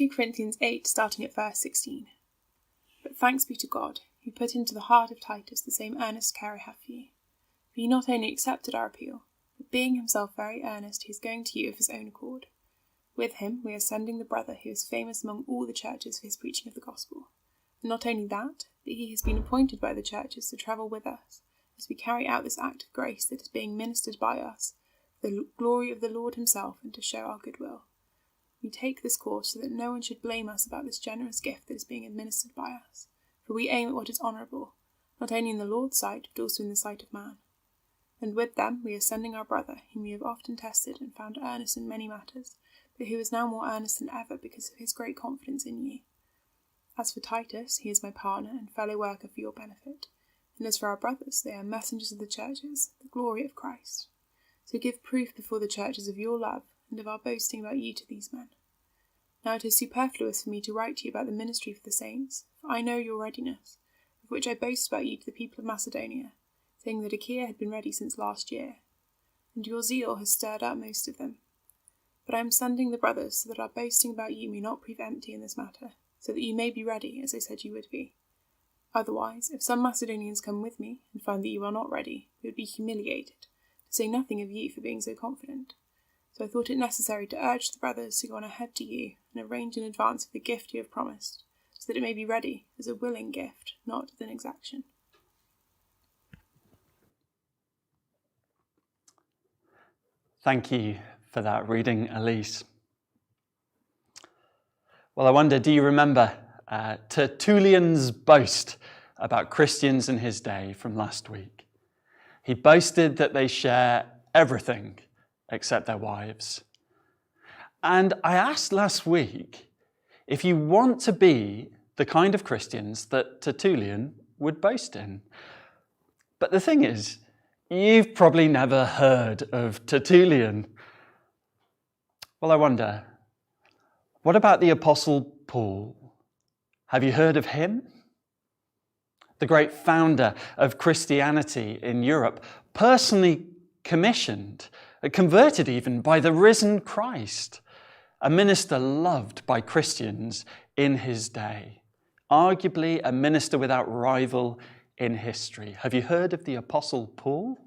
2 Corinthians 8, starting at verse 16. But thanks be to God, who put into the heart of Titus the same earnest care I have for you. For he not only accepted our appeal, but being himself very earnest, he is going to you of his own accord. With him we are sending the brother who is famous among all the churches for his preaching of the gospel. And not only that, but he has been appointed by the churches to travel with us, as we carry out this act of grace that is being ministered by us, for the glory of the Lord himself and to show our goodwill. We take this course so that no one should blame us about this generous gift that is being administered by us, for we aim at what is honourable, not only in the Lord's sight, but also in the sight of man. And with them we are sending our brother, whom we have often tested and found earnest in many matters, but who is now more earnest than ever because of his great confidence in you. As for Titus, he is my partner and fellow worker for your benefit, and as for our brothers, they are messengers of the churches, the glory of Christ. So give proof before the churches of your love, and of our boasting about you to these men. Now it is superfluous for me to write to you about the ministry for the saints, for I know your readiness, of which I boast about you to the people of Macedonia, saying that Achaia had been ready since last year, and your zeal has stirred up most of them. But I am sending the brothers so that our boasting about you may not prove empty in this matter, so that you may be ready, as I said you would be. Otherwise, if some Macedonians come with me and find that you are not ready, we would be humiliated, to say nothing of you for being so confident. So I thought it necessary to urge the brothers to go on ahead to you and arrange in advance for the gift you have promised, so that it may be ready as a willing gift, not as an exaction. Thank you for that reading, Elise. Well, I wonder, do you remember Tertullian's boast about Christians in his day from last week? He boasted that they share everything except their wives. And I asked last week if you want to be the kind of Christians that Tertullian would boast in. But the thing is, you've probably never heard of Tertullian. Well, I wonder, what about the Apostle Paul? Have you heard of him? The great founder of Christianity in Europe, personally commissioned, converted even by the risen Christ, a minister loved by Christians in his day, arguably a minister without rival in history. Have you heard of the Apostle Paul?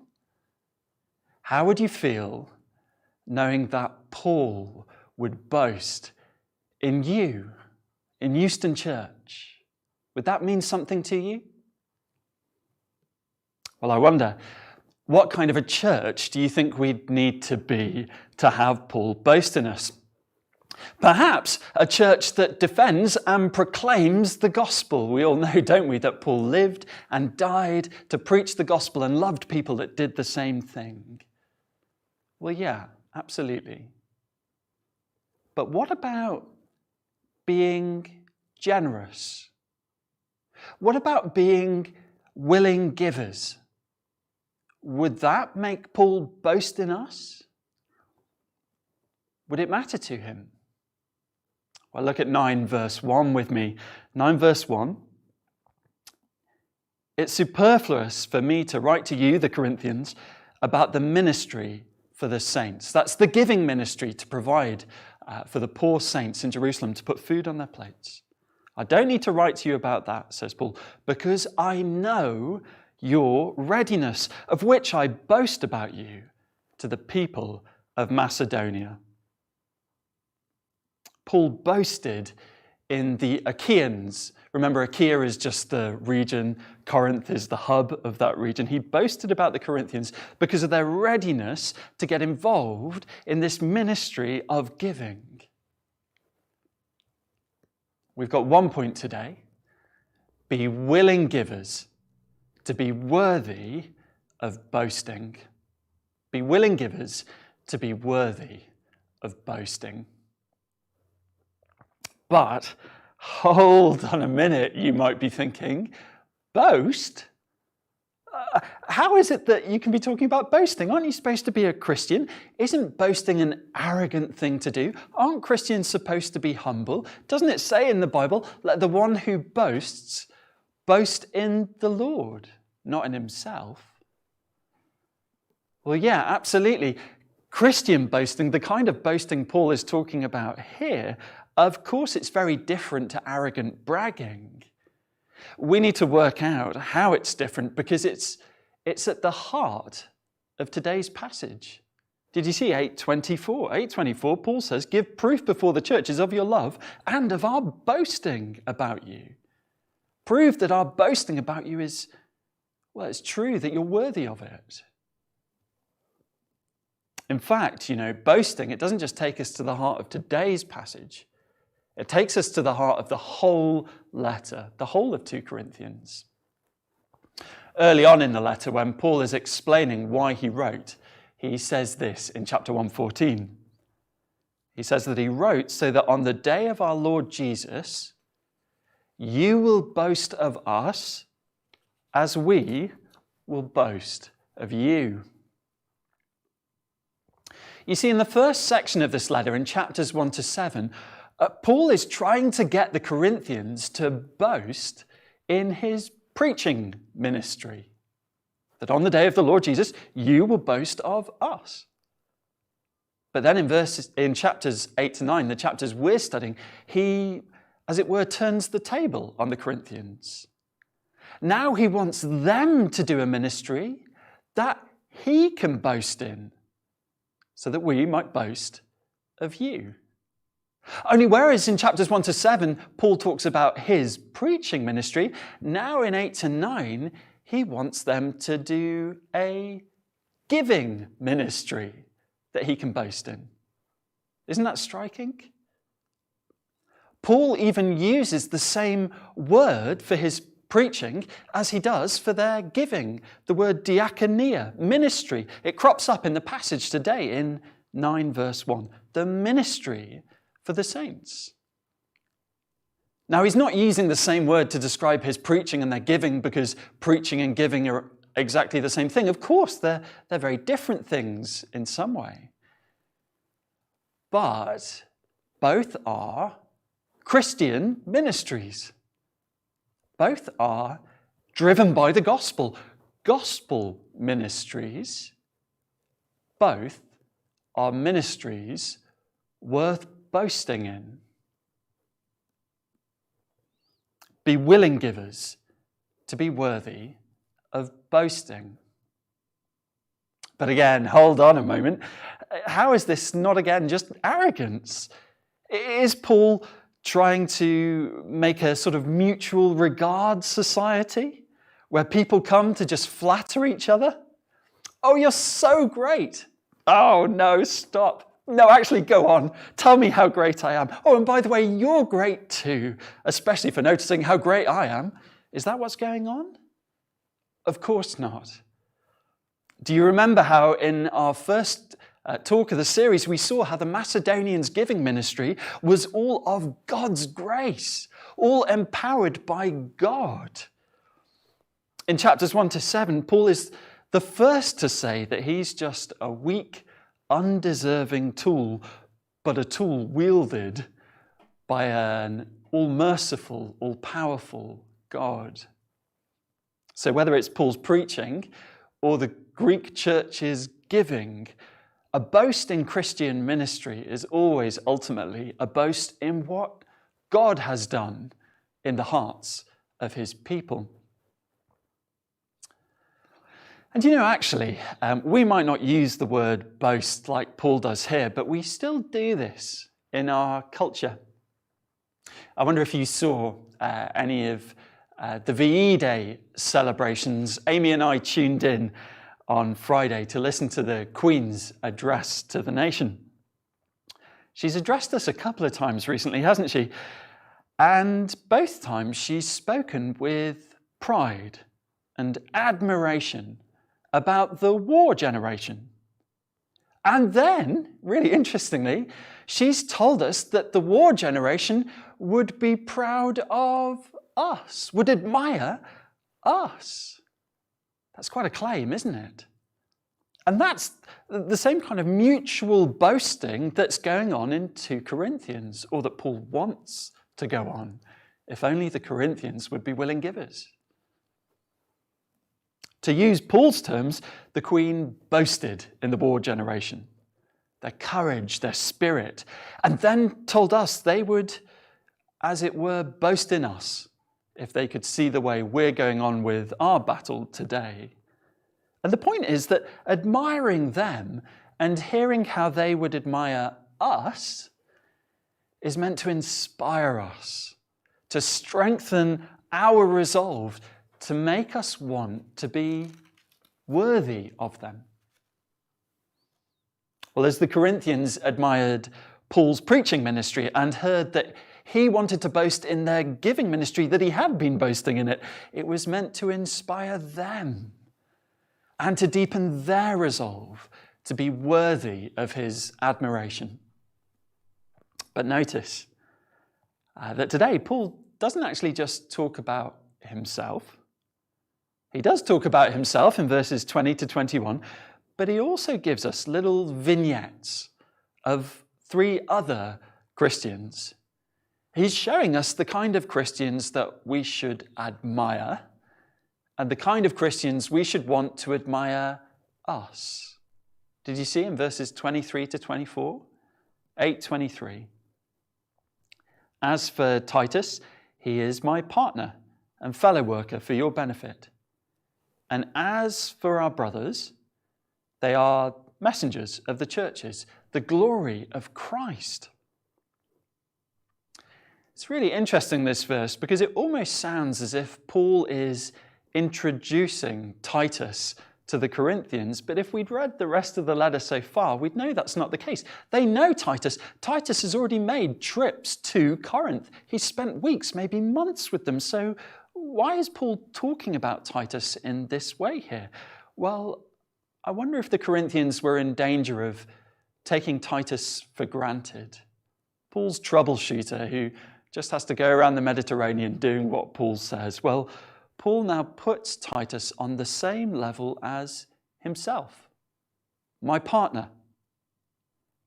How would you feel knowing that Paul would boast in you, in Euston Church? Would that mean something to you? Well, I wonder, what kind of a church do you think we'd need to be to have Paul boast in us? Perhaps a church that defends and proclaims the gospel. We all know, don't we, that Paul lived and died to preach the gospel and loved people that did the same thing. Well, yeah, absolutely. But what about being generous? What about being willing givers? Would that make Paul boast in us? Would it matter to him? Well, look at 9 verse 1 with me. 9 verse 1. It's superfluous for me to write to you, the Corinthians, about the ministry for the saints. That's the giving ministry to provide for the poor saints in Jerusalem, to put food on their plates. I don't need to write to you about that, says Paul, because I know your readiness, of which I boast about you to the people of Macedonia. Paul boasted in the Achaeans. Remember, Achaia is just the region. Corinth is the hub of that region. He boasted about the Corinthians because of their readiness to get involved in this ministry of giving. We've got one point today. Be willing givers to be worthy of boasting. Be willing givers to be worthy of boasting. But hold on a minute, you might be thinking, boast? How is it that you can be talking about boasting? Aren't you supposed to be a Christian? Isn't boasting an arrogant thing to do? Aren't Christians supposed to be humble? Doesn't it say in the Bible, let the one who boasts boast in the Lord, not in himself? Well, yeah, absolutely. Christian boasting, the kind of boasting Paul is talking about here, of course it's very different to arrogant bragging. We need to work out how it's different because it's at the heart of today's passage. Did you see 8:24? 8:24, Paul says, "Give proof before the churches of your love and of our boasting about you." Prove that our boasting about you is, well, it's true, that you're worthy of it. In fact, boasting, it doesn't just take us to the heart of today's passage. It takes us to the heart of the whole letter, the whole of 2 Corinthians. Early on in the letter, when Paul is explaining why he wrote, he says this in chapter 1:14. He says that he wrote so that on the day of our Lord Jesus, you will boast of us as we will boast of you. You see, in the first section of this letter, in chapters 1-7, Paul is trying to get the Corinthians to boast in his preaching ministry. That on the day of the Lord Jesus, you will boast of us. But then in chapters 8-9, the chapters we're studying, he, as it were, turns the table on the Corinthians. Now he wants them to do a ministry that he can boast in, so that we might boast of you. Only whereas in chapters 1-7, Paul talks about his preaching ministry, now in 8-9, he wants them to do a giving ministry that he can boast in. Isn't that striking? Paul even uses the same word for his preaching as he does for their giving, the word diakonia, ministry. It crops up in the passage today in 9 verse 1, the ministry for the saints. Now, he's not using the same word to describe his preaching and their giving because preaching and giving are exactly the same thing. Of course, they're very different things in some way. But both are Christian ministries. Both are driven by the gospel. Gospel ministries. Both are ministries worth boasting in. Be willing givers to be worthy of boasting. But again, hold on a moment. How is this not again just arrogance? Is Paul trying to make a sort of mutual regard society where people come to just flatter each other? Oh, you're so great. Oh, no, stop. No, actually, go on. Tell me how great I am. Oh, and by the way, you're great too, especially for noticing how great I am. Is that what's going on? Of course not. Do you remember how in our first talk of the series, we saw how the Macedonians' giving ministry was all of God's grace, all empowered by God? In chapters 1-7, Paul is the first to say that he's just a weak, undeserving tool, but a tool wielded by an all-merciful, all-powerful God. So whether it's Paul's preaching or the Greek church's giving, a boast in Christian ministry is always ultimately a boast in what God has done in the hearts of his people. And actually, we might not use the word boast like Paul does here, but we still do this in our culture. I wonder if you saw any of the VE Day celebrations. Amy and I tuned in on Friday to listen to the Queen's address to the nation. She's addressed us a couple of times recently, hasn't she? And both times she's spoken with pride and admiration about the war generation. And then, really interestingly, she's told us that the war generation would be proud of us, would admire us. That's quite a claim, isn't it? And that's the same kind of mutual boasting that's going on in 2 Corinthians, or that Paul wants to go on, if only the Corinthians would be willing givers. To use Paul's terms, the Queen boasted in the war generation. their courage, their spirit, and then told us they would, as it were, boast in us if they could see the way we're going on with our battle today. And the point is that admiring them and hearing how they would admire us is meant to inspire us, to strengthen our resolve, to make us want to be worthy of them. Well, as the Corinthians admired Paul's preaching ministry and heard that he wanted to boast in their giving ministry, that he had been boasting in it, it was meant to inspire them and to deepen their resolve to be worthy of his admiration. But notice that today Paul doesn't actually just talk about himself. He does talk about himself in verses 20 to 21, but he also gives us little vignettes of 3 other Christians. He's showing us the kind of Christians that we should admire and the kind of Christians we should want to admire us. Did you see in verses 23 to 24? 8:23. As for Titus, he is my partner and fellow worker for your benefit. And as for our brothers, they are messengers of the churches, the glory of Christ. It's really interesting, this verse, because it almost sounds as if Paul is introducing Titus to the Corinthians, but if we'd read the rest of the letter so far, we'd know that's not the case. They know Titus. Titus has already made trips to Corinth. He's spent weeks, maybe months with them. So why is Paul talking about Titus in this way here? Well, I wonder if the Corinthians were in danger of taking Titus for granted. Paul's troubleshooter who just has to go around the Mediterranean doing what Paul says. Well, Paul now puts Titus on the same level as himself. My partner,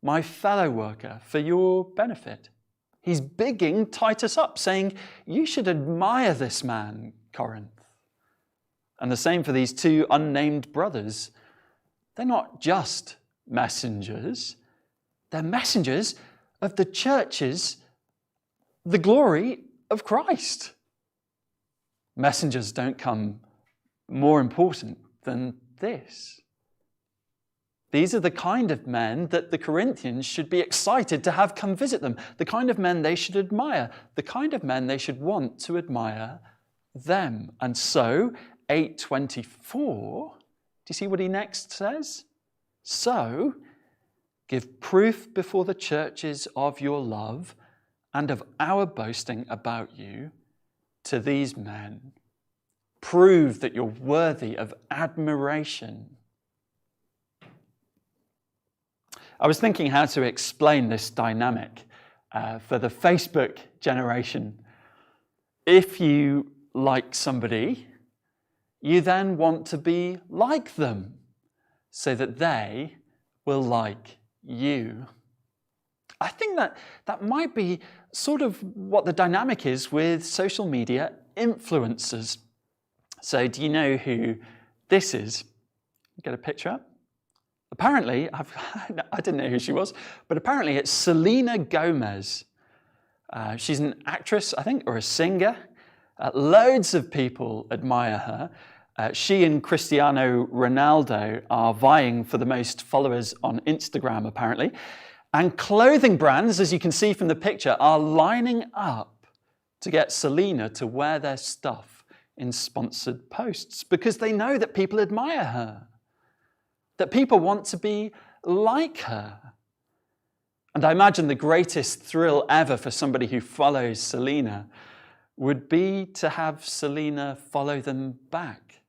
my fellow worker for your benefit. He's bigging Titus up, saying, you should admire this man, Corinth. And the same for these 2 unnamed brothers. They're not just messengers. They're messengers of the churches, the glory of Christ. Messengers don't come more important than this. These are the kind of men that the Corinthians should be excited to have come visit them, the kind of men they should admire, the kind of men they should want to admire them. And so, 8:24, do you see what he next says? So, give proof before the churches of your love and of our boasting about you to these men. Prove that you're worthy of admiration. I was thinking how to explain this dynamic for the Facebook generation. If you like somebody, you then want to be like them so that they will like you. I think that might be sort of what the dynamic is with social media influencers. So do you know who this is? Get a picture up. Apparently, I didn't know who she was, but apparently it's Selena Gomez. She's an actress, I think, or a singer. Loads of people admire her. She and Cristiano Ronaldo are vying for the most followers on Instagram, apparently. And clothing brands, as you can see from the picture, are lining up to get Selena to wear their stuff in sponsored posts because they know that people admire her, that people want to be like her. And I imagine the greatest thrill ever for somebody who follows Selena would be to have Selena follow them back,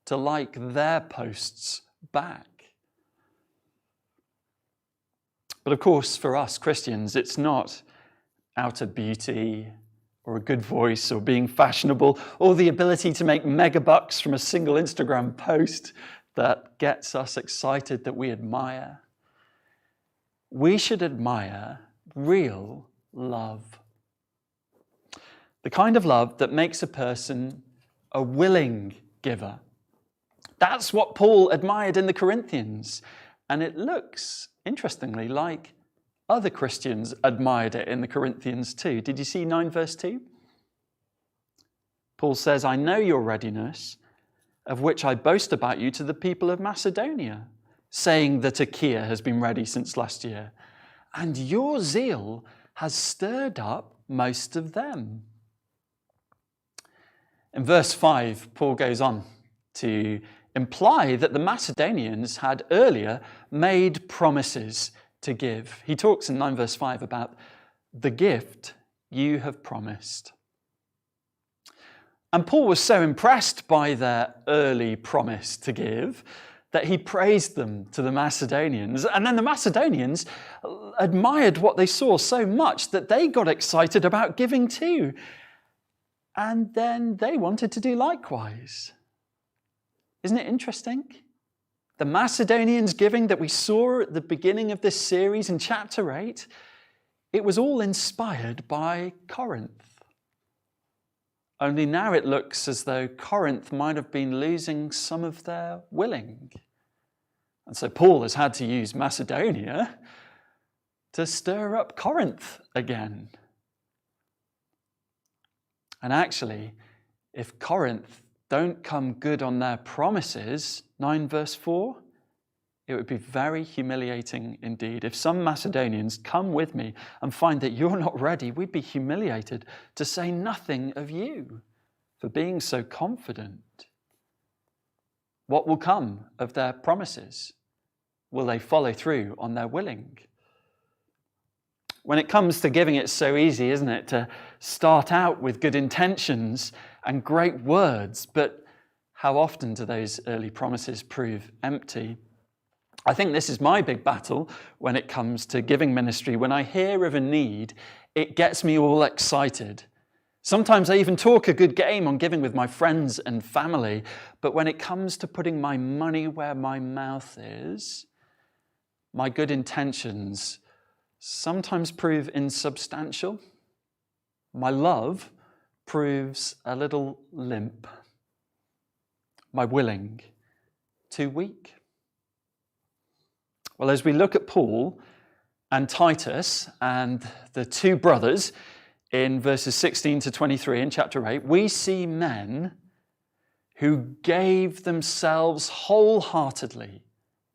to like their posts back. But of course, for us Christians, it's not outer beauty or a good voice or being fashionable or the ability to make megabucks from a single Instagram post that gets us excited that we admire. We should admire real love. The kind of love that makes a person a willing giver. That's what Paul admired in the Corinthians. And it looks interestingly, like other Christians admired it in the Corinthians too. Did you see 9 verse 2? Paul says, I know your readiness, of which I boast about you to the people of Macedonia, saying that Achaia has been ready since last year, and your zeal has stirred up most of them. In verse 5, Paul goes on to imply that the Macedonians had earlier made promises to give. He talks in 9 verse 5 about the gift you have promised. And Paul was so impressed by their early promise to give that he praised them to the Macedonians. And then the Macedonians admired what they saw so much that they got excited about giving too. And then they wanted to do likewise. Isn't it interesting? The Macedonians giving that we saw at the beginning of this series in chapter 8, it was all inspired by Corinth. Only now it looks as though Corinth might have been losing some of their willing. And so Paul has had to use Macedonia to stir up Corinth again. And actually, if Corinth don't come good on their promises, 9 verse 4, it would be very humiliating indeed. If some Macedonians come with me and find that you're not ready, we'd be humiliated, to say nothing of you for being so confident. What will come of their promises? Will they follow through on their willing? When it comes to giving, it's so easy, isn't it, to start out with good intentions and great words, but how often do those early promises prove empty? I think this is my big battle when it comes to giving ministry. When I hear of a need, it gets me all excited. Sometimes I even talk a good game on giving with my friends and family, but when it comes to putting my money where my mouth is, my good intentions sometimes prove insubstantial. My love proves a little limp. My willing too weak. Well, as we look at Paul and Titus and the two brothers in verses 16 to 23 in chapter 8, we see men who gave themselves wholeheartedly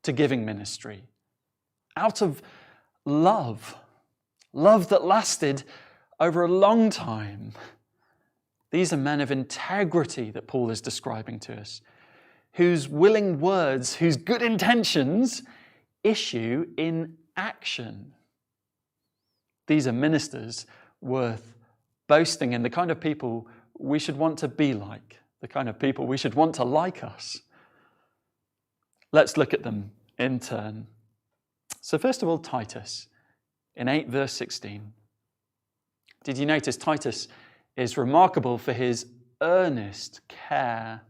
to giving ministry out of love that lasted over a long time. These are men of integrity that Paul is describing to us, whose willing words, whose good intentions issue in action. These are ministers worth boasting in, the kind of people we should want to be like, the kind of people we should want to like us. Let's look at them in turn. So first of all, Titus, in 8 verse 16. Did you notice Titus is remarkable for his earnest care?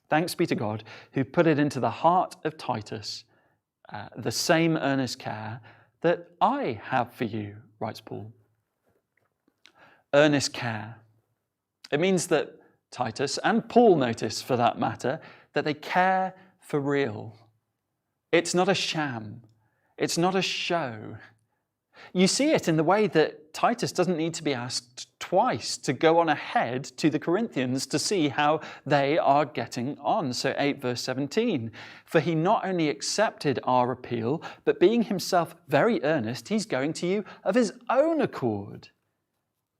Thanks be to God who put it into the heart of Titus the same earnest care that I have for you, writes Paul. Earnest care. It means that Titus, and Paul notice for that matter, that they care for real. It's not a sham. It's not a show. You see it in the way that Titus doesn't need to be asked twice to go on ahead to the Corinthians to see how they are getting on. So 8 verse 17, for he not only accepted our appeal, but being himself very earnest, he's going to you of his own accord.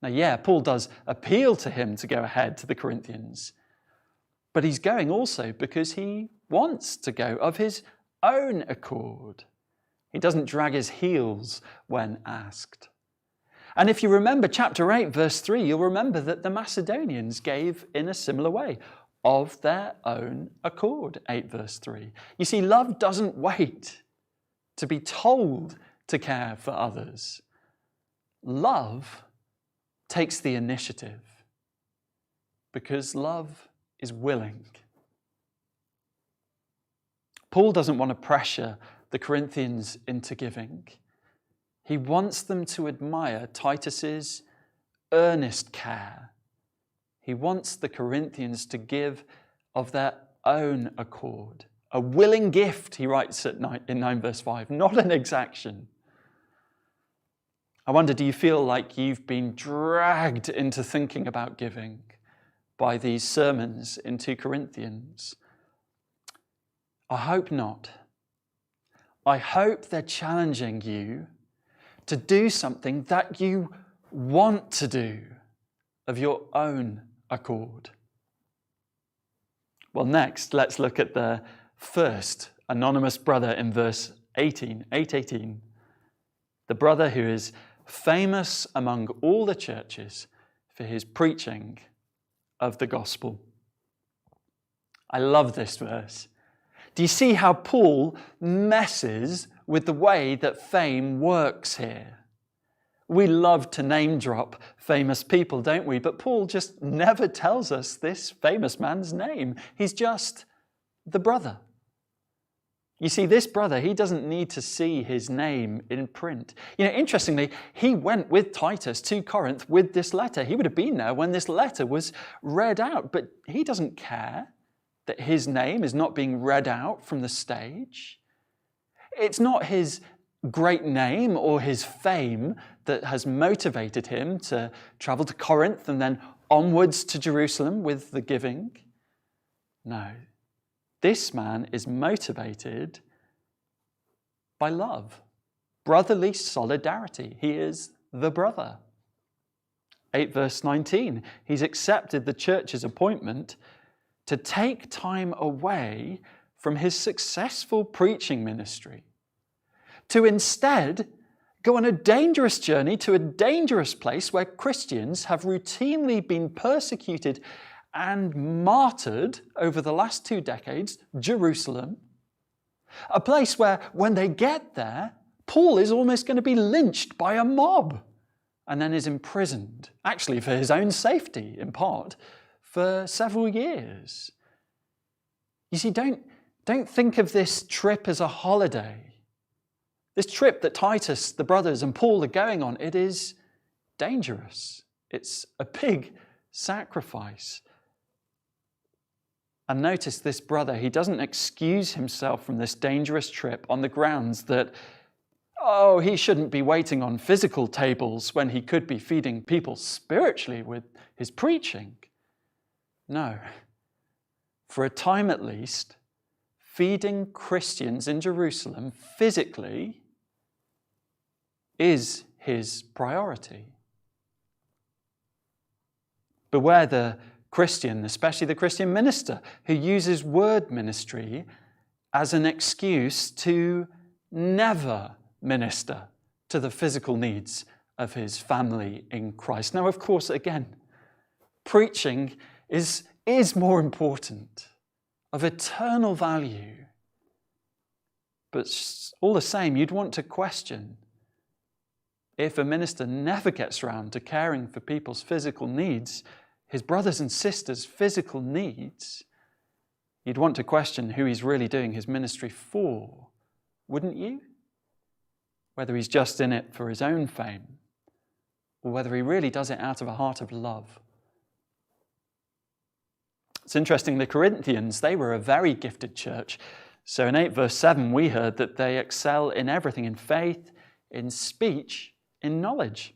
Now, yeah, Paul does appeal to him to go ahead to the Corinthians, but he's going also because he wants to go of his own accord. He doesn't drag his heels when asked. And if you remember chapter 8, verse 3, you'll remember that the Macedonians gave in a similar way, of their own accord, 8 verse 3. You see, love doesn't wait to be told to care for others. Love takes the initiative because love is willing. Paul doesn't want to pressure the Corinthians into giving. He wants them to admire Titus's earnest care. He wants the Corinthians to give of their own accord, A willing gift, he writes in 9 verse 5, not an exaction. I wonder, do you feel like you've been dragged into thinking about giving by these sermons in 2 Corinthians? I hope not. I hope they're challenging you to do something that you want to do of your own accord. Well, next, let's look at the first anonymous brother in verse 8:18. The brother who is famous among all the churches for his preaching of the gospel. I love this verse. Do you see how Paul messes with the way that fame works here? We love to name drop famous people, don't we? But Paul just never tells us this famous man's name. He's just the brother. You see, this brother, he doesn't need to see his name in print. Interestingly, he went with Titus to Corinth with this letter. He would have been there when this letter was read out, but he doesn't care that his name is not being read out from the stage. It's not his great name or his fame that has motivated him to travel to Corinth and then onwards to Jerusalem with the giving. No, this man is motivated by love, brotherly solidarity. He is the brother. 8 verse 19, he's accepted the church's appointment to take time away from his successful preaching ministry, to instead go on a dangerous journey to a dangerous place where Christians have routinely been persecuted and martyred over the last 2 decades, Jerusalem, a place where when they get there, Paul is almost going to be lynched by a mob and then is imprisoned, actually for his own safety in part, for several years. You see, don't think of this trip as a holiday. This trip that Titus, the brothers, and Paul are going on, it is dangerous. It's a big sacrifice. And notice this brother, he doesn't excuse himself from this dangerous trip on the grounds that, he shouldn't be waiting on physical tables when he could be feeding people spiritually with his preaching. No. For a time at least, feeding Christians in Jerusalem physically is his priority. Beware the Christian, especially the Christian minister, who uses word ministry as an excuse to never minister to the physical needs of his family in Christ. Now, of course, again, preaching is more important, of eternal value. But all the same, you'd want to question if a minister never gets around to caring for people's physical needs, his brothers and sisters' physical needs, you'd want to question who he's really doing his ministry for, wouldn't you? Whether he's just in it for his own fame, or whether he really does it out of a heart of love. It's interesting, the Corinthians, they were a very gifted church. So in 8 verse 7, we heard that they excel in everything, in faith, in speech, in knowledge.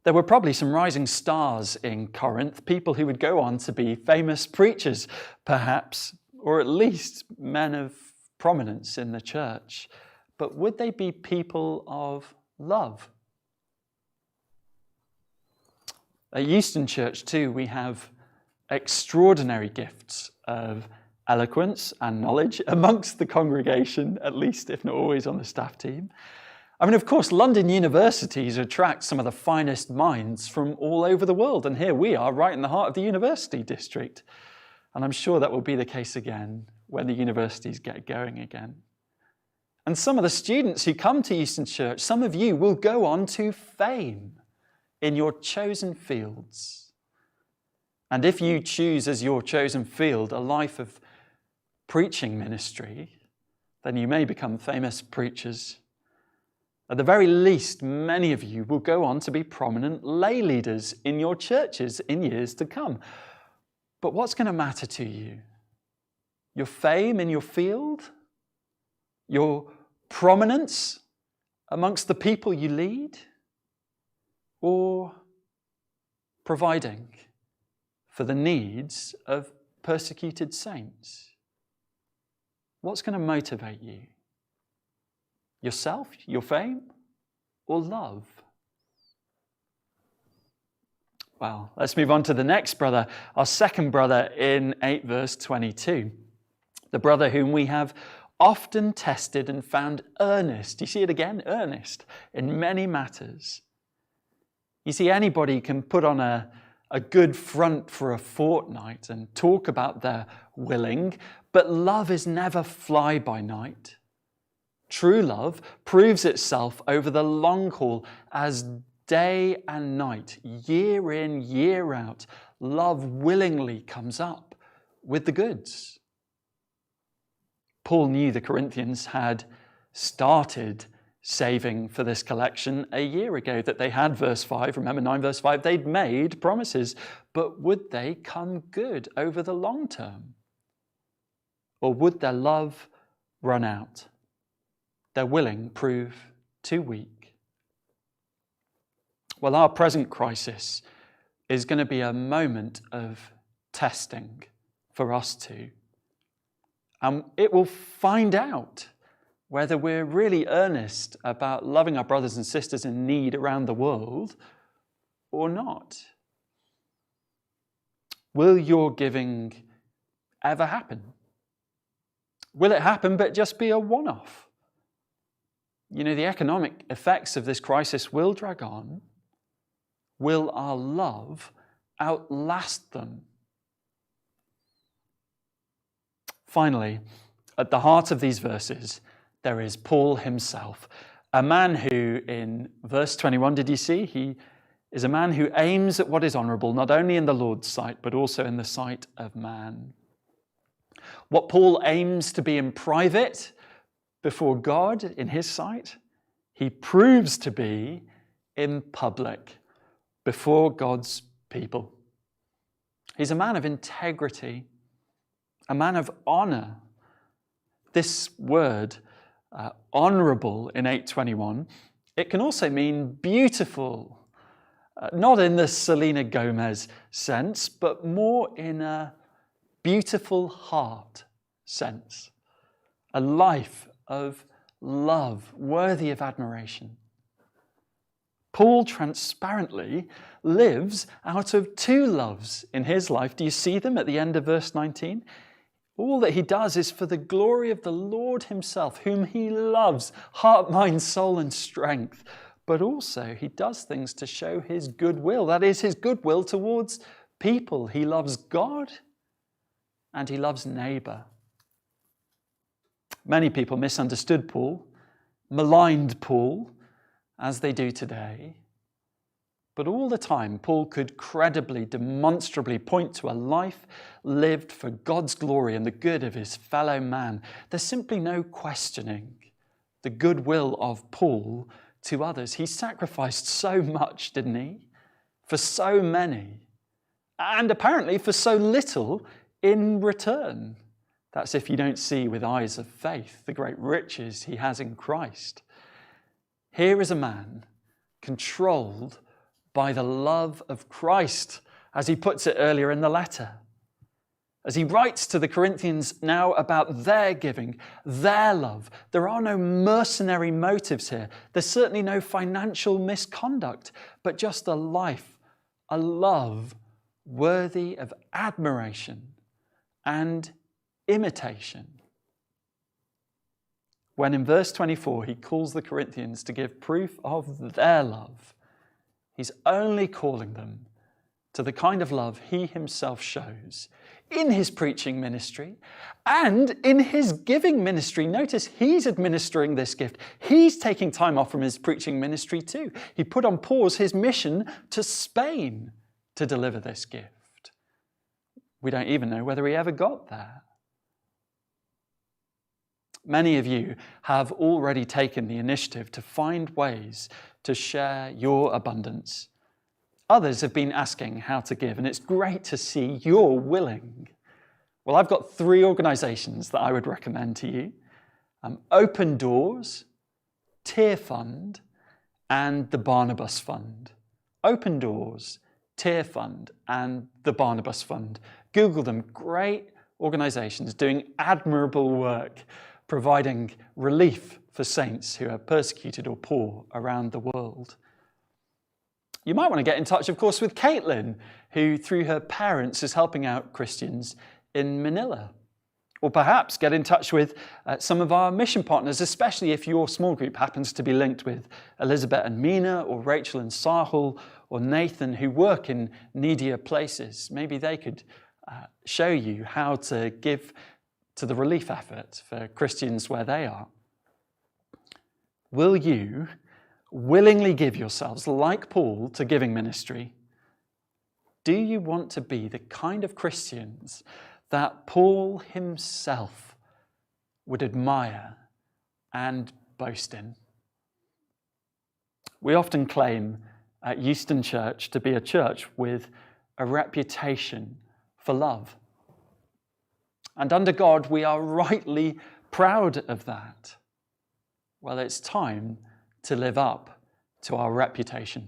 There were probably some rising stars in Corinth, people who would go on to be famous preachers, perhaps, or at least men of prominence in the church. But would they be people of love? At Euston Church, too, we have extraordinary gifts of eloquence and knowledge amongst the congregation, at least, if not always on the staff team. I mean, of course, London universities attract some of the finest minds from all over the world, and here we are right in the heart of the university district. And I'm sure that will be the case again when the universities get going again. And some of the students who come to Euston Church, some of you will go on to fame in your chosen fields. And if you choose as your chosen field a life of preaching ministry, then you may become famous preachers. At the very least, many of you will go on to be prominent lay leaders in your churches in years to come. But what's going to matter to you? Your fame in your field? Your prominence amongst the people you lead? Or providing for the needs of persecuted saints? What's going to motivate you? Yourself, your fame, or love? Well, let's move on to the next brother, our second brother in 8 verse 22. The brother whom we have often tested and found earnest. You see it again? Earnest in many matters. You see, anybody can put on a good front for a fortnight and talk about their willing, but love is never fly by night. True love proves itself over the long haul as day and night, year in, year out, love willingly comes up with the goods. Paul knew the Corinthians had started saving for this collection a year ago, that they had, verse 5, remember 9 verse 5, they'd made promises, but would they come good over the long term? Or would their love run out? Their willing prove too weak? Well, our present crisis is going to be a moment of testing for us too. And it will find out whether we're really earnest about loving our brothers and sisters in need around the world or not. Will your giving ever happen? Will it happen but just be a one-off? You know, the economic effects of this crisis will drag on. Will our love outlast them? Finally, at the heart of these verses, there is Paul himself, a man who, in verse 21, did you see? He is a man who aims at what is honourable, not only in the Lord's sight, but also in the sight of man. What Paul aims to be in private before God, in his sight, he proves to be in public before God's people. He's a man of integrity, a man of honour. This word, honourable in 8:21, it can also mean beautiful, not in the Selena Gomez sense, but more in a beautiful heart sense, a life of love worthy of admiration. Paul transparently lives out of two loves in his life. Do you see them at the end of verse 19? All that he does is for the glory of the Lord himself, whom he loves, heart, mind, soul, and strength. But also he does things to show his goodwill. That is, his goodwill towards people. He loves God and he loves neighbour. Many people misunderstood Paul, maligned Paul, as they do today. But all the time, Paul could credibly, demonstrably point to a life lived for God's glory and the good of his fellow man. There's simply no questioning the goodwill of Paul to others. He sacrificed so much, didn't he? For so many. And apparently for so little in return. That's if you don't see with eyes of faith the great riches he has in Christ. Here is a man controlled by the love of Christ, as he puts it earlier in the letter. As he writes to the Corinthians now about their giving, their love, there are no mercenary motives here. There's certainly no financial misconduct, but just a life, a love worthy of admiration and imitation. When in verse 24 he calls the Corinthians to give proof of their love, he's only calling them to the kind of love he himself shows in his preaching ministry and in his giving ministry. Notice he's administering this gift. He's taking time off from his preaching ministry too. He put on pause his mission to Spain to deliver this gift. We don't even know whether he ever got there. Many of you have already taken the initiative to find ways to share your abundance. Others have been asking how to give, and it's great to see you're willing. Well, I've got 3 organisations that I would recommend to you. Open Doors, Tear Fund, and the Barnabas Fund. Open Doors, Tear Fund, and the Barnabas Fund. Google them. Great organisations doing admirable work, providing relief for saints who are persecuted or poor around the world. You might want to get in touch, of course, with Caitlin, who through her parents is helping out Christians in Manila. Or perhaps get in touch with some of our mission partners, especially if your small group happens to be linked with Elizabeth and Mina, or Rachel and Sahul, or Nathan, who work in needier places. Maybe they could show you how to give to the relief effort for Christians where they are. Will you willingly give yourselves, like Paul, to giving ministry? Do you want to be the kind of Christians that Paul himself would admire and boast in? We often claim at Euston Church to be a church with a reputation for love. And under God, we are rightly proud of that. Well, it's time to live up to our reputation.